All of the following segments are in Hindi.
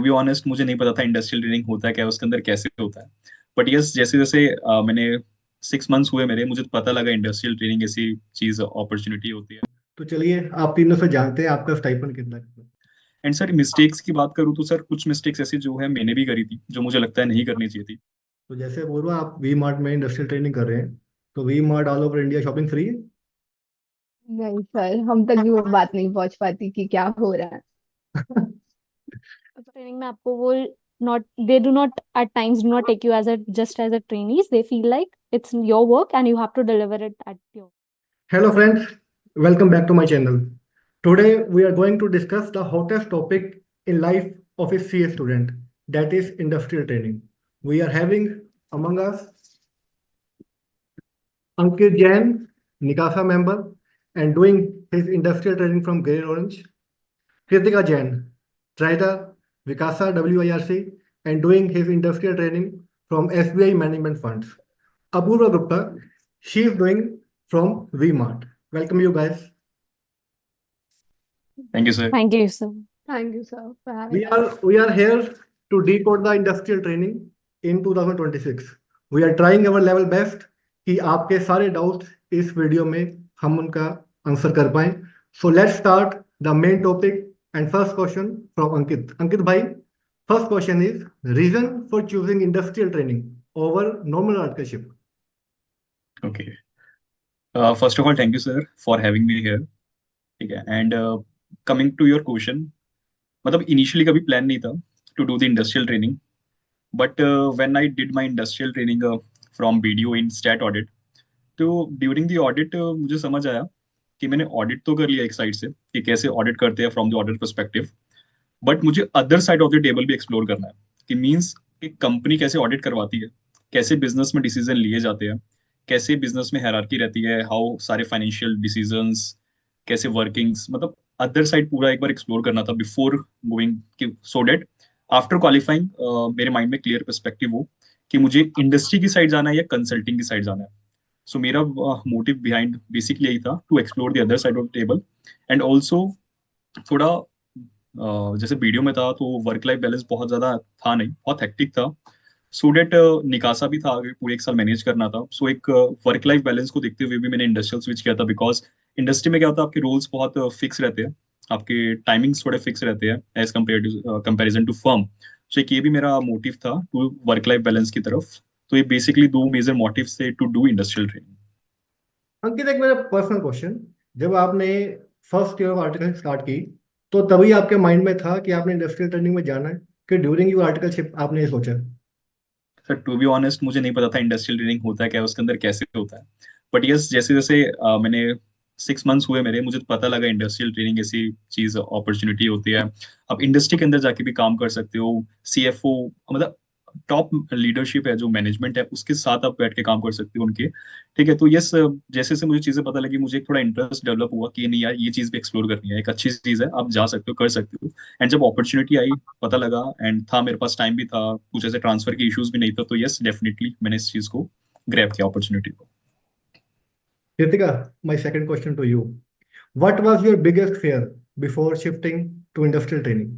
टू बी ऑनेस्ट मुझे नहीं पता था इंडस्ट्रियल ट्रेनिंग होता है क्या, उसके अंदर कैसे होता है। बट यस, जैसे जैसे मैंने 6 मंथ्स हुए मेरे, मुझे पता लगा इंडस्ट्रियल ट्रेनिंग ऐसी चीज अपॉर्चुनिटी होती है। तो चलिए आप तीनों से जानते हैं आपका स्टाइपेंड कितना है। एंड सर, मिस्टेक्स की बात करूँ तो सर कुछ मिस्टेक्स ऐसी जो है मैंने भी करी थी, जो मुझे लगता है नहीं करनी चाहिए थी। तो जैसे बोल रहा आप वी मार्ट में इंडस्ट्रियल ट्रेनिंग कर रहे हैं, तो V Mart all over India shopping free है। नहीं सर, हम तक भी वो बात नहीं पहुंच पाती कि क्या हो रहा है। ट्रेनिंग में आपको वो not they do not at times do not take you as a just as a trainees. They feel like it's your work and you have to deliver it at your. Hello friends, welcome back to my channel. Today we are going to discuss the hottest topic in life of a CA student, that is industrial training. We are having among us Ankit Jain, Nikasa member, and doing his industrial training from Grey Orange. Kritika Jain, trader, Vikasa WIRC, and doing his industrial training from SBI Management Funds. Apurva Gupta, she is doing from VMart. Welcome you guys. Thank you sir. Thank you, sir. Thank you sir for We having us. are we are here to decode the industrial training in 2026. We are trying our level best कि आपके सारे डाउट्स इस वीडियो में हम उनका आंसर कर पाएं. So let's start the main topic and first question from Ankit. Ankit भाई, first question is reason for choosing industrial training over normal articleship. Okay, first of all thank you sir for having me here. ठीक है, and coming to your question, मतलब इनिशियली कभी प्लान नहीं था to do the industrial training, but when I did my industrial training from BDO in stat audit, तो ड्यूरिंग द ऑडिट मुझे समझ आया कि मैंने ऑडिट तो कर लिया एक साइड से कि कैसे ऑडिट करते हैं from the audit perspective, but मुझे other side of the table भी एक्सप्लोर करना है कि मीन्स एक कंपनी कैसे ऑडिट करवाती है, कैसे बिजनेस में डिसीजन लिए जाते हैं, कैसे बिजनेस में हायरार्की रहती है, हाउ सारे फाइनेंशियल डिसीजंस, कैसे वर्किंग्स, मतलब अदर साइड पूरा एक बार एक्सप्लोर करना था बिफोर मूविंग, सो डेट आफ्टर क्वालिफाइंग मेरे माइंड में क्लियर पर्सपेक्टिव हो कि मुझे इंडस्ट्री की साइड जाना है या कंसल्टिंग की साइड जाना है। सो मेरा मोटिव बिहाइंड बेसिकली यही था to explore the other side of table, and also थोड़ा जैसे वीडियो में था तो वर्क लाइफ बैलेंस बहुत ज्यादा था नहीं, बहुत हेक्टिक था। सो डेट निकासा भी था, आगे पूरे एक साल मैनेज करना था, सो एक वर्क लाइफ बैलेंस को देखते हुए भी मैंने इंडस्ट्रियल स्विच किया था, बिकॉज इंडस्ट्री में क्या होता है, आपके रोल्स बहुत फिक्स रहते हैं, आपके टाइमिंग्स थोड़े फिक्स रहते हैं as compared to comparison to firm. So एक ये भी मेरा मोटिव था टू वर्क लाइफ बैलेंस की तरफ। तो ये बेसिकली दो मेजर मोटिव थे टू डू इंडस्ट्रियल ट्रेनिंग। अंकित एक मेरा पर्सनल क्वेश्चन, जब आपने first year of article start की तो तभी आपके माइंड में था कि आपने इंडस्ट्रियल ट्रेनिंग में जाना है, कि ड्यूरिंग योर आर्टिकलशिप आपने ये सोचा? सर टू बी ऑनेस्ट मुझे नहीं पता था इंडस्ट्रियल ट्रेनिंग होता है क्या, उसके अंदर कैसे होता है। बट यस, जैसे जैसे मैंने 6 मंथ्स हुए मेरे, मुझे पता लगा इंडस्ट्रियल ट्रेनिंग ऐसी चीज अपॉर्चुनिटी होती है। आप इंडस्ट्री के अंदर जाके भी काम कर सकते हो, सीएफओ, मतलब टॉप लीडरशिप है जो मैनेजमेंट है उसके साथ आप बैठ के काम कर सकते हो उनके। ठीक है, तो यस, जैसे जैसे मुझे चीजें पता लगी, मुझे एक थोड़ा इंटरेस्ट डेवलप हुआ कि नहीं यार, ये चीज भी एक्सप्लोर करनी है, एक अच्छी चीज है, आप जा सकते हो, कर सकते हो। एंड जब अपॉर्चुनिटी आई, पता लगा, एंड था मेरे पास टाइम भी था, कुछ ऐसे ट्रांसफर के इश्यूज भी नहीं था, तो यस डेफिनेटली मैंने इस चीज को ग्रैब किया, अपॉर्चुनिटी को। Kritika, my second question to you. What was your biggest fear before shifting to industrial training?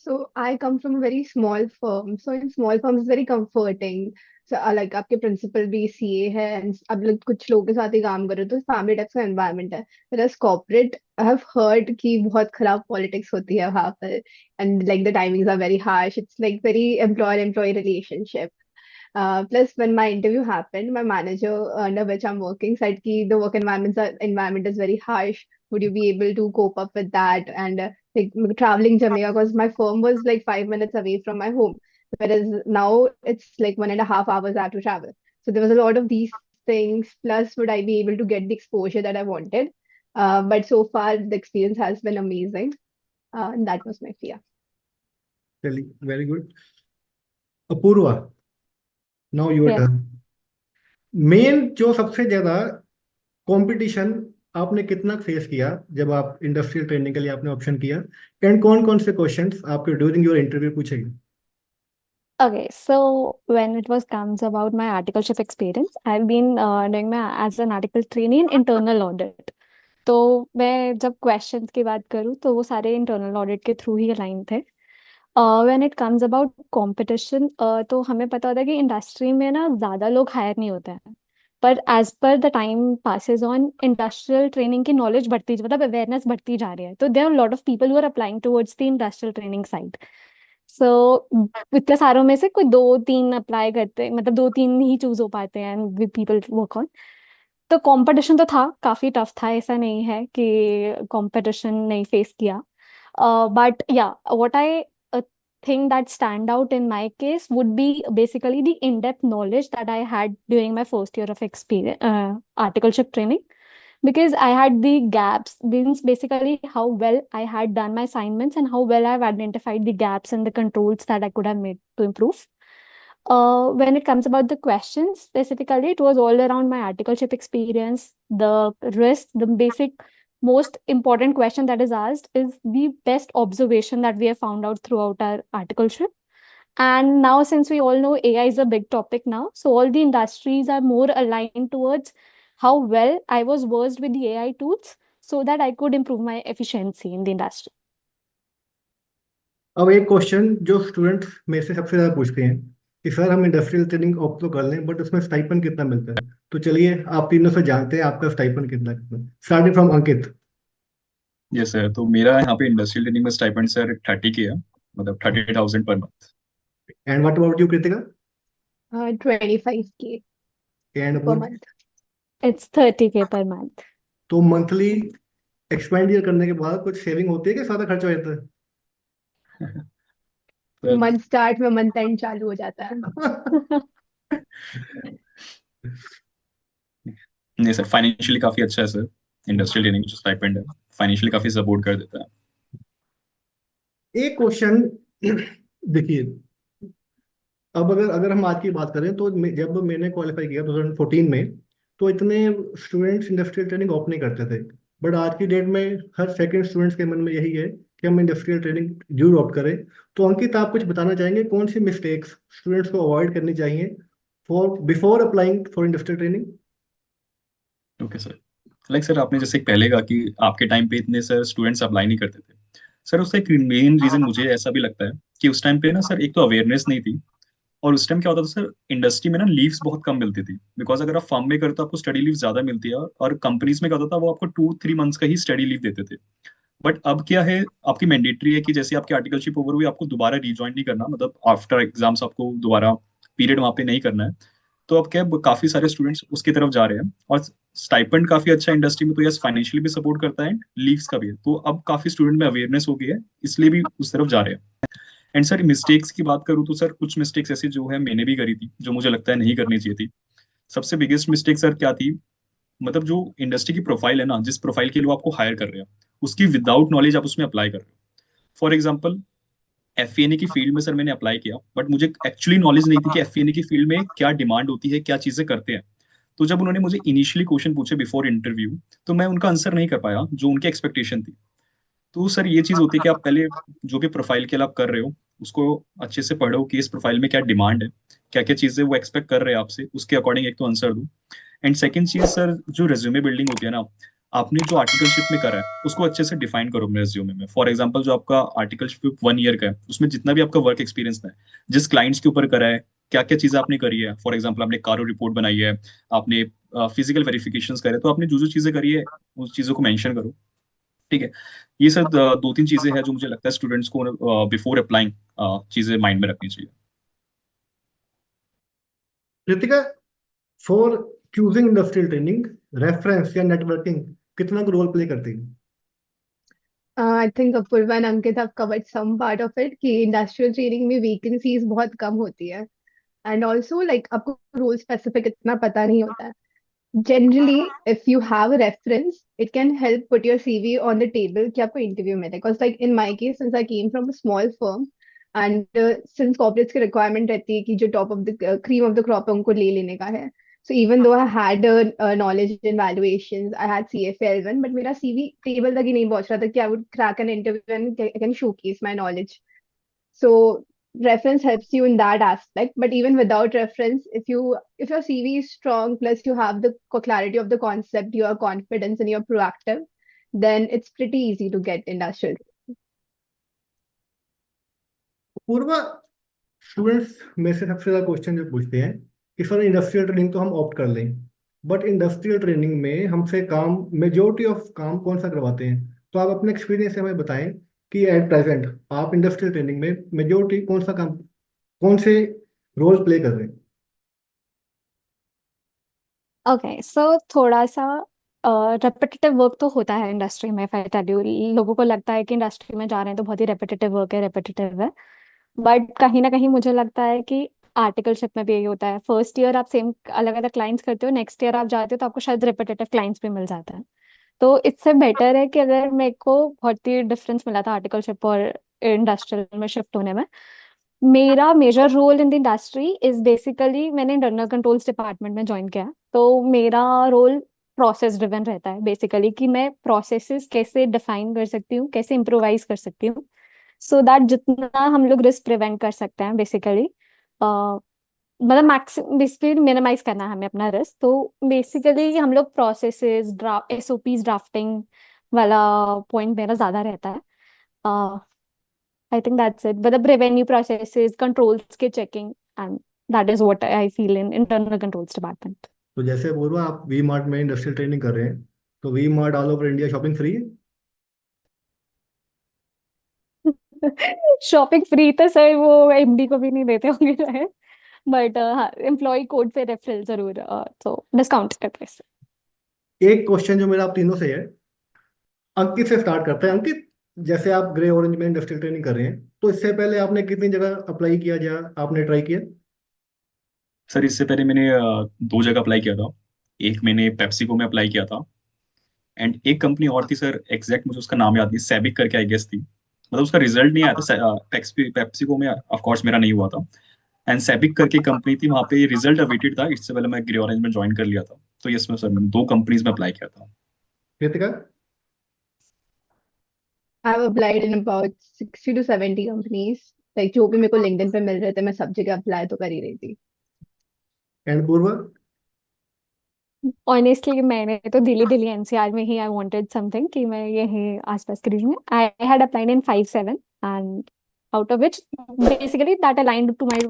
So I come from a very small firm. So in small firms, it's very comforting. So like आपके प्रिंसिपल भी सीए है and अब लोग कुछ लोगों के साथ ही काम कर रहे हो, तो फैमिली टाइप का एनवायरनमेंट है। Whereas corporate, I have heard कि बहुत खराब पॉलिटिक्स होती है वहाँ पर, and like the timings are very harsh. It's like very employer-employee relationship. Plus, when my interview happened, my manager under which I'm working said कि the environment is very harsh. Would you be able to cope up with that? And like traveling Jamaica, because my firm was like 5 minutes away from my home, whereas now it's like 1.5 hours I have to travel. So there was a lot of these things. Plus, would I be able to get the exposure that I wanted? But so far, the experience has been amazing. And that was my fear. Really, very good. Apurva, now your Yes. turn. Main जो सबसे ज्यादा कंपटीशन आपने कितना फेस किया जब आप इंडस्ट्रियल ट्रेनिंग के लिए आपने ऑप्शन किया, एंड कौन कौन से क्वेश्चंस आपके ड्यूरिंग योर इंटरव्यू पूछे गए? Okay, so when it was comes about my articleship experience, I've been doing my as an article trainee in internal audit. तो मैं जब क्वेश्चंस की बात करूँ तो वो सारे इंटरनल ऑडिट के थ्रू ही अलाइन थे। When it comes about competition, तो हमें पता होता है कि इंडस्ट्री में ना ज़्यादा लोग हायर नहीं होते हैं, पर as per the time passes on industrial training की नॉलेज बढ़ती, मतलब अवेयरनेस बढ़ती जा रही है, तो there are lot of people who are applying towards the industrial training side. So इतने सारों में से कोई दो तीन अप्लाई करते, मतलब दो तीन ही चूज हो पाते हैं and with people work on. तो कंपटीशन तो था, काफी टफ था, ऐसा नहीं है कि कंपटीशन नहीं फेस किया। But yeah, what I think that stand out in my case would be basically the in-depth knowledge that I had during my first year of experience, articleship training, because I had the gaps, means basically how well I had done my assignments and how well I've identified the gaps and the controls that I could have made to improve. When it comes about the questions specifically, it was all around my articleship experience, the risk, the basic most important question that is asked is the best observation that we have found out throughout our articleship. And now, since we all know AI is a big topic now, so all the industries are more aligned towards how well I was versed with the AI tools so that I could improve my efficiency in the industry. अब एक क्वेश्चन जो स्टूडेंट्स में से सबसे ज्यादा पूछते हैं कि सर हम इंडस्ट्रियल ट्रेनिंग ऑप्ट तो कर लें बट उसमें स्टाइपेंड कितना मिलता है। तो चलिए आप तीनों से जानते हैं आपका स्टाइपेंड कितना कितना, starting from Ankit. Yes sir, तो मेरा यहाँ पे इंडस्ट्रियल ट्रेनिंग में स्टाइपेंड सर 30K है, मतलब 30,000 per month. And what about you Kritika? 25K and per about? month. It's 30K per month. तो मंथली एक्सपेंडिचर करने के बाद कुछ सेविंग होती है कि सारा खर्चा हो जाता सर मंथ स्टार्ट में मंथ एंड चालू हो जाता है। है? नहीं सर, फाइनेंशियली काफी अच्छा है सर। इंडस्ट्रियल ट्रेनिंग जो स्टाइपेंड है फाइनेंशियली काफी सपोर्ट कर देता है। एक क्वेश्चन देखिए, अब अगर अगर हम आज की बात करें तो जब मैंने क्वालिफाई किया 2014 में, तो इतने स्टूडेंट्स इंडस्ट्रियल ट्रेनिंग ऑप्ट नहीं करते थे। बट आज की डेट में हर सेकंड स्टूडेंट्स के मन में यही है कि हम इंडस्ट्रियल ट्रेनिंग जरूर ऑप्ट करें। तो अंकित, आप कुछ बताना चाहेंगे कौन सी मिस्टेक्स स्टूडेंट्स को अवॉइड करनी चाहिए for before applying for industrial training? Okay sir, like sir आपने जैसे पहले कहा कि आपके टाइम पे इतने सर स्टूडेंट्स अप्लाई नहीं करते थे। सर उसका एक मेन रीजन मुझे ऐसा भी लगता है कि उस टाइम पे ना सर एक तो अवेयरनेस नहीं थी, और उस टाइम क्या होता था सर, इंडस्ट्री में ना लीव्स बहुत कम मिलती थी। बिकॉज अगर आप फर्म में करते हो आपको स्टडी लीव ज्यादा मिलती है, और कंपनीज में क्या होता था वो आपको 2-3 मंथ्स का ही स्टडी लीव देते थे। बट अब क्या है, आपकी मैंडेटरी है कि जैसे आपकी आर्टिकलशिप ओवर हुई आपको दोबारा रिज्वाइन नहीं करना, मतलब आफ्टर एग्जाम्स आपको दोबारा पीरियड वहाँ पे नहीं करना है। तो अब क्या है, काफी सारे स्टूडेंट्स उसकी तरफ जा रहे हैं, और स्टाइपेंड काफी अच्छा है इंडस्ट्री में, तो यस फाइनेंशियली भी सपोर्ट करता है एंड लीव्स का भी है, तो अब काफी स्टूडेंट में अवेयरनेस हो गई है, इसलिए भी उस तरफ जा रहे हैं। एंड सर मिस्टेक्स की बात करूँ तो सर कुछ मिस्टेक्स ऐसी जो है मैंने भी करी थी, जो मुझे लगता है नहीं करनी चाहिए थी। सबसे बिगेस्ट मिस्टेक सर क्या थी, मतलब जो इंडस्ट्री की प्रोफाइल है ना, जिस प्रोफाइल के लिए वो आपको हायर कर रहे हैं, उसकी विदाउट नॉलेज आप उसमें अप्लाई कर रहे हो। फॉर एग्जाम्पल, एफएनए की फील्ड में सर मैंने अप्लाई किया, बट मुझे एक्चुअली नॉलेज नहीं थी कि एफएनए की फील्ड में क्या डिमांड होती है, क्या चीजें करते हैं। तो जब उन्होंने मुझे इनिशियली क्वेश्चन पूछे बिफोर इंटरव्यू, तो मैं उनका आंसर नहीं कर पाया जो उनकी एक्सपेक्टेशन थी। तो सर ये चीज होती है कि आप पहले जो भी प्रोफाइल के लिए आप कर रहे हो उसको अच्छे से पढ़ो कि इस प्रोफाइल में क्या डिमांड है, क्या क्या चीजें वो एक्सपेक्ट कर रहे हैं आपसे, उसके अकॉर्डिंग एक तो आंसर दो। एंड सेकंड चीज सर, जो रेज्यूमे बिल्डिंग होती है ना, आपने जो आर्टिकलशिप में करा है उसको अच्छे से डिफाइन करो अपने रेज्यूमे में। फॉर एग्जांपल, जो आपका आर्टिकलशिप 1 ईयर का है उसमें जितना भी आपका वर्क एक्सपीरियंस है, जिस क्लाइंट्स के ऊपर करा है, क्या क्या चीजें आपने करी है, फॉर एग्जाम्पल आपने कारो रिपोर्ट बनाई है, आपने फिजिकल वेरिफिकेशन करे, तो आपने जो जो चीजें करी है उस चीजों को मेंशन करो। ठीक है, ये सर 2-3 चीजें हैं जो मुझे लगता है स्टूडेंट्स को बिफोर अप्लाइंग चीजें माइंड में रखनी चाहिए। Kritika, for choosing industrial training, reference या नेटवर्किंग कितना रोल प्ले करती है? I think Apurva and Ankit have covered some part of it कि इंडस्ट्रियल ट्रेनिंग में वैकेंसीज बहुत कम होती है, एंड ऑल्सो लाइक आपको रोल स्पेसिफिक इतना पता नहीं होता है। Generally, if you have a reference, it can help put your CV on the table कि आपको interview मिले. Because like in my case, since I came from a small firm, and since corporates की requirement रहती है कि जो top of the cream of the crop है उनको ले लेने का है. So even though I had knowledge in valuations, I had CFA L1, but मेरा CV table तक ही नहीं पहुंच रहा था कि I would crack an interview and I can showcase my knowledge. So reference helps you in that aspect, but even without reference, if your CV is strong plus you have the clarity of the concept, you are confident and you're proactive, then it's pretty easy to get industrial. Purva, students में से सबसे ज़्यादा क्वेश्चन जो पूछते हैं कि सर इंडस्ट्रियल ट्रेनिंग तो हम ऑप्ट कर लें, बट इंडस्ट्रियल ट्रेनिंग में हमसे काम, मेजोरिटी ऑफ काम कौन सा करवाते हैं? तो आप अपने एक्सपीरियंस से हमें बताएं कि एट प्रेजेंट आप इंडस्ट्रियल ट्रेनिंग में मेजोरिटी कौन सा काम, कौन से रोल प्ले कर रहे हैं? ओके, सो थोड़ा सा रेपिटेटिव वर्क तो होता है इंडस्ट्री में। if I tell you, लोगों को लगता है कि इंडस्ट्री में जा रहे हैं तो बहुत ही रेपिटेटिव है। बट कहीं ना कहीं मुझे लगता है कि आर्टिकलशिप में भी यही होता है। फर्स्ट ईयर आप सेम अलग अलग क्लाइंट्स करते हो, नेक्स्ट ईयर आप जाते हो तो आपको शायद रेपिटेटिव क्लाइंट्स भी मिल जाता है। तो इससे बेटर है कि अगर मेरे को बहुत ही डिफरेंस मिला था आर्टिकलशिप और इंडस्ट्रियल में शिफ्ट होने में। मेरा major role in the industry is basically, मैंने इंटरनल कंट्रोल्स डिपार्टमेंट में ज्वाइन किया, तो मेरा रोल प्रोसेस ड्रिवन रहता है बेसिकली, कि मैं प्रोसेसेस कैसे डिफाइन कर सकती हूँ, कैसे इम्प्रोवाइज कर सकती हूँ, सो दैट जितना हम लोग रिस्क प्रिवेंट कर सकते हैं बेसिकली, मतलब मैक्सिमम बेसिकली मिनिमाइज करना है हमें अपना रिस्क। तो बेसिकली हम लोग प्रोसेसेस एसओपीज ड्राफ्टिंग वाला पॉइंट मेरा ज्यादा रहता है। आई थिंक दैट्स इट, मतलब रेवेन्यू प्रोसेसेस, कंट्रोल्स के checking, and that is what I feel in internal controls department. तो जैसे पूर्वा आप वी मार्ट में इंडस्ट्रियल ट्रेनिंग कर रहे हैं, तो V Mart all over India shopping free है? शॉपिंग फ्री तो सर वो एमडी को भी नहीं देते होंगे शायद, बट हाँ, एम्प्लॉय कोड पे रेफरल जरूर, तो डिस्काउंट करते हैं। एक क्वेश्चन जो मेरा आप तीनों से है, अंकित से स्टार्ट करते हैं। अंकित, जैसे आप ग्रे ऑरेंज में इंडस्ट्रियल ट्रेनिंग कर रहे हैं, तो इससे पहले आपने कितनी जगह अप्लाई किया, या आपने ट्राई किया? सर इससे पहले मैंने 2 जगह अप्लाई किया था। एक मैंने पेप्सिको में अप्लाई किया था, एंड एक कंपनी और थी सर, एग्जैक्ट मुझे उसका नाम याद नहीं, सैबिक करके आई गेस थी। मतलब उसका रिजल्ट नहीं आया था, पेप्सिको में ऑफ कोर्स मेरा नहीं हुआ था। एंड सैबिक करके कंपनी थी, वहाँ पे रिजल्ट अवेटेड था, इससे पहले मैं ग्रे ऑरेंज में ज्वाइन कर लिया था। तो यस मैं सर, मैंने 2 कंपनीज में अप्लाई किया था। Kritika? I've applied in about 60 to 70 companies. Like जो भी मेरे को लिंक्डइन पे मिल रहे थे मैं सब जगह अप्लाई तो कर ही रही थी। And Purva? ऑनेस्टली मैंने तो दिल्ली दिल्ली एनसीआर में ही आई वांटेड समथिंग कि मैं यही आसपास की रीजन में। I had applied in 5-7, and out of which basically that aligned to my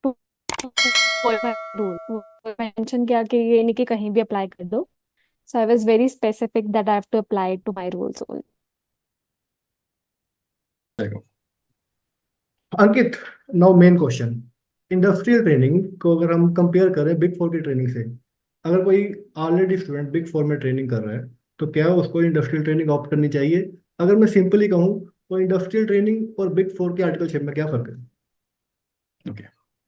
to my role. Mention किया कि ये नहीं कि कहीं भी अप्लाई कर दो, so I was very specific that I have to apply to my rules only. Ankit, now main question. Industrial training को अगर हम कंपेयर करें बिग फोर की ट्रेनिंग से, अगर कोई ऑलरेडी स्टूडेंट बिग फोर में ट्रेनिंग कर रहा है, तो क्या उसको इंडस्ट्रियल ट्रेनिंग ऑप्ट करनी चाहिए? अगर मैं सिंपली कहूँ, तो इंडस्ट्रियल ट्रेनिंग और बिग फोर के आर्टिकलशिप में क्या फर्क है? Okay,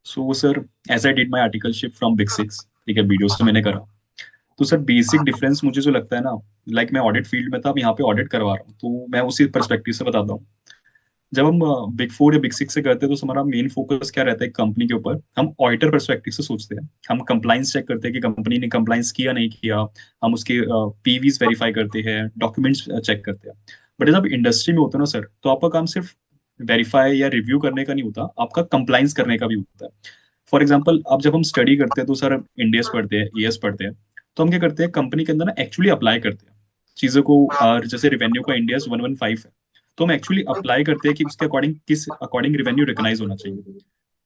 so sir as I did my articleship from big six, ठीक है, वीडियोस तो मैंने करा। तो सर बेसिक डिफरेंस मुझे जो लगता है ना, लाइक मैं ऑडिट फील्ड में था, अब यहाँ पे ऑडिट करवा रहा हूँ, तो मैं उसी पर्सपेक्टिव से बताता हूँ। जब हम बिग फोर या बिग सिक्स से करते हैं तो हमारा मेन फोकस क्या रहता है कंपनी के ऊपर, हम ऑडिटर पर्सपेक्टिव से सोचते हैं। हम कंप्लाइंस चेक करते हैं कि कंपनी ने कंप्लाइंस किया नहीं किया। हम उसके पीवीज वेरीफाई करते हैं, डॉक्यूमेंट्स चेक करते हैं। बट जब इंडस्ट्री में होता है ना सर, तो आपका काम सिर्फ वेरीफाई या रिव्यू करने का नहीं होता, आपका कंप्लाइंस करने का भी होता है। फॉर एग्जाम्पल, अब जब हम स्टडी करते हैं तो सर इंडियस पढ़ते हैं, ईएस पढ़ते हैं, तो हम क्या करते हैं कंपनी के अंदर ना एक्चुअली अप्लाई करते हैं चीजों को। जैसे रेवेन्यू का इंडियस 115 है, तो हम एक्चुअली अप्लाई करते हैं कि उसके अकॉर्डिंग किस अकॉर्डिंग रेवेन्यू रिकॉग्नाइज होना चाहिए।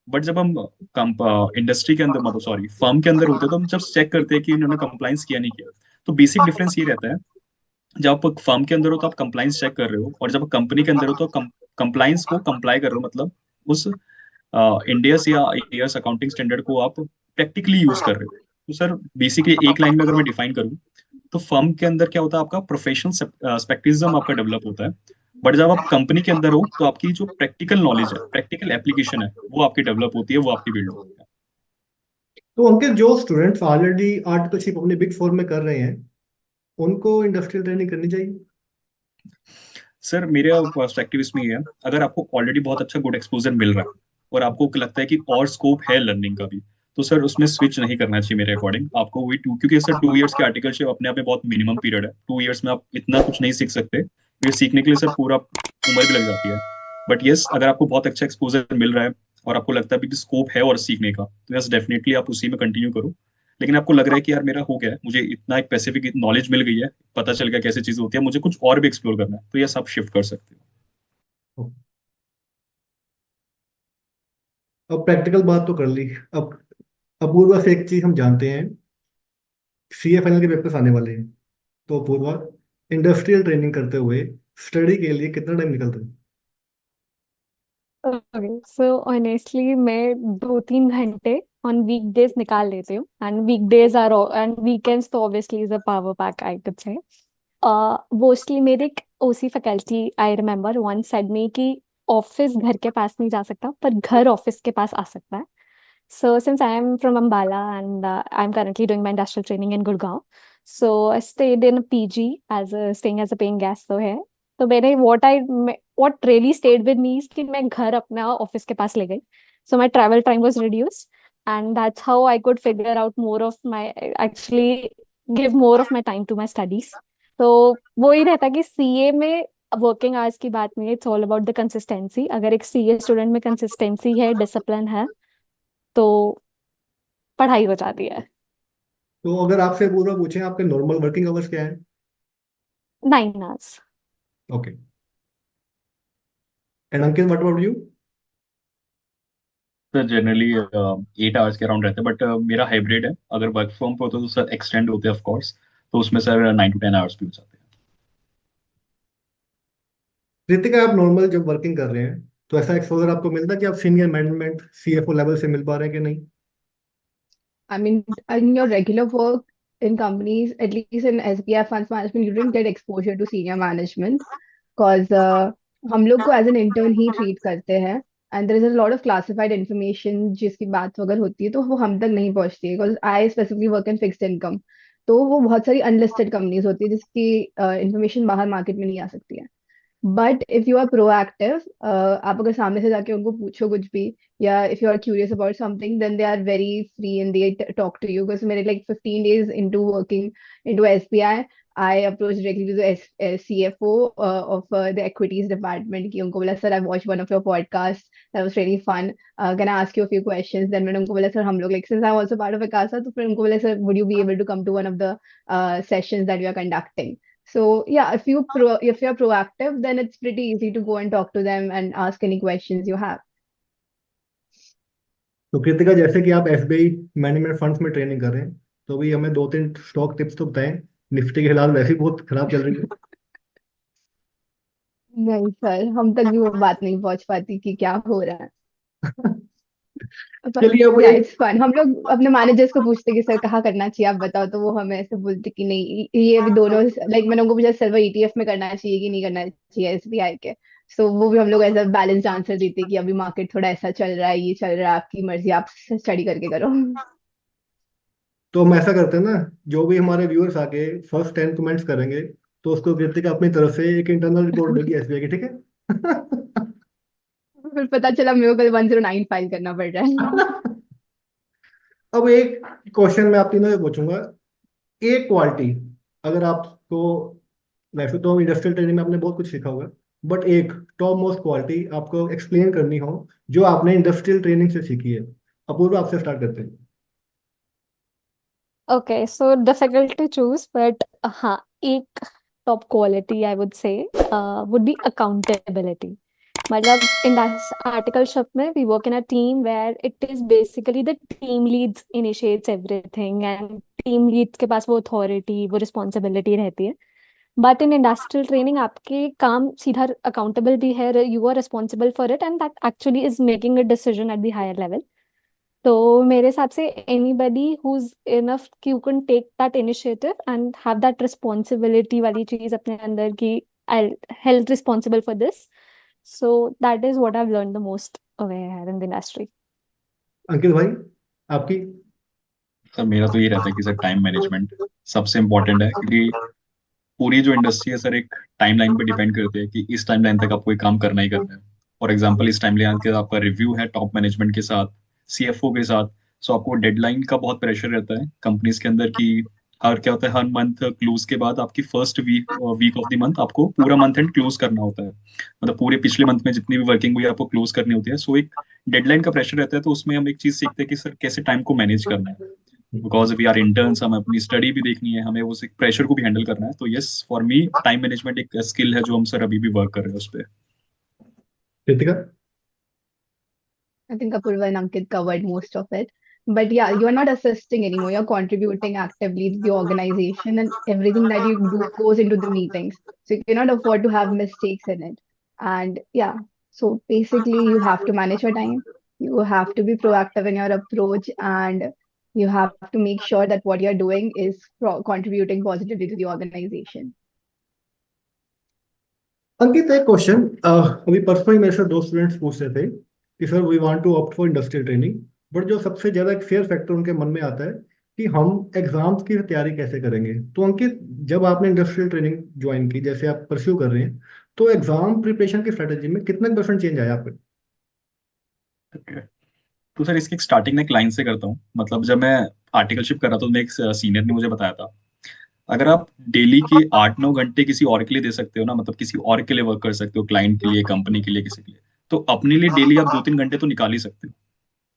बट जब हम इंडस्ट्री के अंदर, मतलब सॉरी फर्म के अंदर होते हैं, तो हम जब चेक करते हैं कि इन्होंने कंप्लाइंस किया नहीं किया। तो बेसिक डिफरेंस ये रहता है, जब आप फर्म के अंदर हो तो आप कंप्लाइंस चेक कर रहे हो, और जब कंपनी के अंदर हो तो कंप्लाइंस को कंप्लाई कर रहे हो, मतलब उस इंडियस या ईएस अकाउंटिंग स्टैंडर्ड को आप प्रैक्टिकली यूज कर रहे हो। तो सर बेसिकली एक लाइन में अगर मैं डिफाइन करूँ, तो फर्म के अंदर क्या होता है, आपका प्रोफेशनल स्पेक्टिज्म आपका डेवलप होता है। बट जब आप कंपनी के अंदर हो तो आपकी जो प्रैक्टिकल नॉलेज है, प्रैक्टिकल एप्लीकेशन है, वो आपकी डेवलप होती है, वो आपकी बिल्ड होती है। तो अंकित, जो स्टूडेंट्स ऑलरेडी आर्टिकलशिप अपने बिग फोर में कर रहे हैं, उनको इंडस्ट्रियल ट्रेनिंग करनी चाहिए? सर मेरे पर्सपेक्टिव इसमें ये है, अगर आपको ऑलरेडी बहुत अच्छा गुड एक्सपोजर मिल रहा है और आपको लगता है कि और स्कोप है लर्निंग का भी, तो सर उसमें स्विच नहीं करना चाहिए मेरे अकॉर्डिंग आपको। वही क्योंकि सर 2 इयर्स के आर्टिकलशिप अपने आप में बहुत मिनिमम पीरियड है। 2 इयर्स में आप इतना कुछ नहीं सीख सकते, ये सीखने के लिए सर पूरा उम्र भी लग जाती है। बट यस, अगर आपको बहुत अच्छा एक्सपोजर मिल रहा है और आपको लगता है कि स्कोप है और सीखने का, तो यस डेफिनेटली आप उसी में कंटिन्यू करो। लेकिन आपको लग रहा है कि यार मेरा हो गया है, मुझे इतना एक स्पेसिफिक नॉलेज मिल गई है, पता चल गया कैसे चीजें होती है, मुझे कुछ और भी एक्सप्लोर करना है, तो यस आप शिफ्ट कर सकते हो। अब प्रैक्टिकल बात तो कर ली। अब अपूर्वा से एक चीज हम जानते हैं, सीए फाइनल के पेपर्स आने वाले हैं। तो अपूर्वा, इंडस्ट्रियल ट्रेनिंग करते हुए स्टडी के लिए कितना टाइम निकलता है? ओके, सो ऑनेस्टली मैं 2-3 घंटे ऑन वीकडेज निकाल लेती हूँ, and weekdays are and weekends तो obviously is a power pack I could say. Mostly मेरे एक OC faculty I remember one said me कि ऑफिस घर के पास नहीं जा सकता, पर घर ऑफिस के पास आ सकता है। So since I am from Ambala and I'm currently doing my industrial training in Gurgaon, so I stayed in a PG staying as a paying guest तो है। तो मैंने what really stayed with me is कि मैं घर अपना ऑफिस के पास ले गई। So my travel time was reduced, and that's how I could figure out more of my actually give more of my time to my studies। तो वो ही रहता कि सीए में वर्किंग आवर्स की बात नहीं है, it's all about the consistency. अगर एक सीए स्टूडेंट में कंसिस्टेंसी है, डिसिप्लिन है, तो पढ़ाई हो जाती है। तो अगर आपसे अपूर्वा पूछें आपके नॉर्मल वर्किंग आवर्स क्या है? 9 hours। Okay. And Ankit, what about you? Sir generally 8 hours के अराउंड रहते हैं, बट मेरा हाइब्रिड है। अगर वर्क फ्रॉम पे होता है तो सर एक्सटेंड होते हैं ऑफ कोर्स, तो उसमें सर 9 to 10 आवर्स भी हो जाते हैं। रितिका, आप नॉर्मल जब वर्किंग कर रहे हैं तो ऐसा एक्सपोजर आपको मिलता है कि आप सीनियर मैनेजमेंट सीएफओ लेवल से मिल पा रहे हैं कि नहीं? I mean, in your regular work in companies, at least in SBI funds management, you didn't get exposure to senior management because हम लोग को एज एन इंटर्न ही ट्रीट करते हैं, and there is a lot of classified information जिसकी बात अगर होती है तो वो हम तक नहीं पहुंचती है, because I specifically work in fixed income. तो वो बहुत सारी अनलिस्टेड कंपनीज होती है जिसकी इंफॉर्मेशन बाहर मार्केट में नहीं आ सकती है। But if you are proactive, आप अगर सामने से जाके उनको पूछो कुछ भी, या if you are curious about something, then they are very free and they talk to you. Because मेरे like 15 days into working into SBI, I approached directly to the CFO of the equities department कि उनको बोला, sir, I watched one of your podcasts, that was really fun, can I ask you a few questions? Then मैंने उनको बोला, sir, हम लोग like since I'm also part of Akasa, तो फिर उनको बोला, sir, would you be able to come to one of the sessions that we are conducting? So yeah, if you're proactive, then it's pretty easy to go and talk to them and ask any questions you have. तो कृतिका, जैसे कि आप एसबीआई मैनेजमेंट फंड्स में ट्रेनिंग कर रहे हैं, तो भी हमें दो तीन स्टॉक टिप्स तो बताएं। निफ्टी की फिलहाल वैसे ही बहुत खराब चल रही है। नहीं सर, हम तक भी वो बात नहीं पहुंच पाती कि क्या हो रहा है। पर चलिए अब या एक इट्स फन, हम लोग अपने मैनेजर्स को पूछते कि सर कहाँ करना चाहिए, आप बताओ, तो वो हमें ऐसे बोलते कि नहीं, ये भी दोनों, लाइक मैंने उनको पूछा सर वो ईटीएफ में करना चाहिए कि नहीं करना चाहिए एसबीआई के। सो वो भी हम लोग ऐसा बैलेंस आंसर देते कि अभी मार्केट थोड़ा ऐसा चल रहा है, ये चल रहा है, आपकी मर्जी, आप स्टडी करके करो। तो हम ऐसा करते हैं ना, जो भी हमारे व्यूअर्स आके फर्स्ट 10 कमेंट्स करेंगे तो उसको कृतिका अपनी तरफ से एक इंटरनल रिपोर्ट देगी एसबीआई की, ठीक है? फिर पता चला मेरे को कल 109 फाइल करना पड़ रहा है। अब एक क्वेश्चन मैं आप तीनों से पूछूंगा। एक क्वालिटी, अगर आपको, वैसे तो इंडस्ट्रियल ट्रेनिंग में आपने बहुत कुछ सीखा होगा, बट एक टॉप मोस्ट क्वालिटी आपको एक्सप्लेन करनी हो जो आपने इंडस्ट्रियल ट्रेनिंग से सीखी है। अपूर्व, आपसे स्टार्ट करते हैं। Okay, so difficult to choose, but हाँ, एक top quality I would say would be accountability. मतलब इन आर्टिकलशिप में we work in a team where it is basically the team leads initiates everything, and team leads के पास वो अथॉरिटी, वो रिस्पॉन्सिबिलिटी रहती है। बट इन इंडस्ट्रियल ट्रेनिंग आपके काम सीधा अकाउंटेबल भी है, you are responsible for it, and that actually is making a decision at the higher level. तो मेरे हिसाब से एनीबडी हु इज इनफ कि you can take that initiative and have that responsibility वाली चीज अपने अंदर की, I held responsible for this. So that is what I have learn the most aware in the industry. Ankit भाई, आपकी? सर मेरा तो ये रहता है कि सर टाइम मैनेजमेंट सबसे इम्पोर्टेंट है, क्योंकि पूरी जो इंडस्ट्री है सर एक टाइमलाइन पे डिपेंड करती है कि इस टाइमलाइन तक आपको ये काम करना ही करना है। फॉर एग्जांपल इस टाइमलाइन के आपका रिव्यू है टॉप मैनेजमेंट के साथ, सीएफओ के साथ, सो आपको डेडलाइन का बहुत प्रेशर रहता है कंपनीज के अंदर कि हर क्या होता है, हर मंथ क्लोज के बाद आपकी first week of the month आपको पूरा मंथ एंड क्लोज करना होता है। मतलब पूरे पिछले मंथ में जितनी भी वर्किंग हुई है आपको क्लोज करनी होती है, सो एक डेडलाइन का प्रेशर रहता है। तो उसमें हम एक चीज सीखते हैं कि सर कैसे टाइम को मैनेज करना है, बिकॉज वी आर इंटर्न्स, हमें अपनी स्टडी भी देखनी है, हमें उस प्रेशर को भी हैंडल करना है। तो yes, for me time management एक स्किल है जो हम सर अभी भी वर्क कर रहे हैं उस पर। Kritika? I think Apurva and Ankit covered most of it. But yeah, you're not assisting anymore. You're contributing actively to the organization, and everything that you do goes into the meetings. So you cannot afford to have mistakes in it. And yeah, so basically, you have to manage your time. You have to be proactive in your approach, and you have to make sure that what you're doing is contributing positively to the organization. अंकित, एक क्वेश्चन। अभी परसों ही मेरे से दो स्टूडेंट्स पूछ रहे थे कि sir we want to opt for industrial training, but जो सबसे ज्यादा एक फेयर फैक्टर उनके मन में आता है कि हम एग्जाम्स की तैयारी कैसे करेंगे। तो अंकित, जब आपने इंडस्ट्रियल ट्रेनिंग ज्वाइन की, जैसे आप परस्यू कर रहे हैं, तो एग्जाम प्रिपरेशन की स्ट्रेटेजी में कितना परसेंट चेंज आया आप पे? Okay. तो सर इसकी स्टार्टिंग में एक लाइन से करता हूँ। मतलब जब मैं आर्टिकलशिप कर रहा था तो मेरे एक सीनियर ने मुझे बताया था, अगर आप डेली के 8-9 घंटे किसी और के लिए दे सकते हो ना, मतलब किसी और के लिए वर्क कर सकते हो, क्लाइंट के लिए, कंपनी के लिए, किसी के लिए, तो अपने लिए डेली आप 2-3 घंटे तो निकाल ही सकते हो।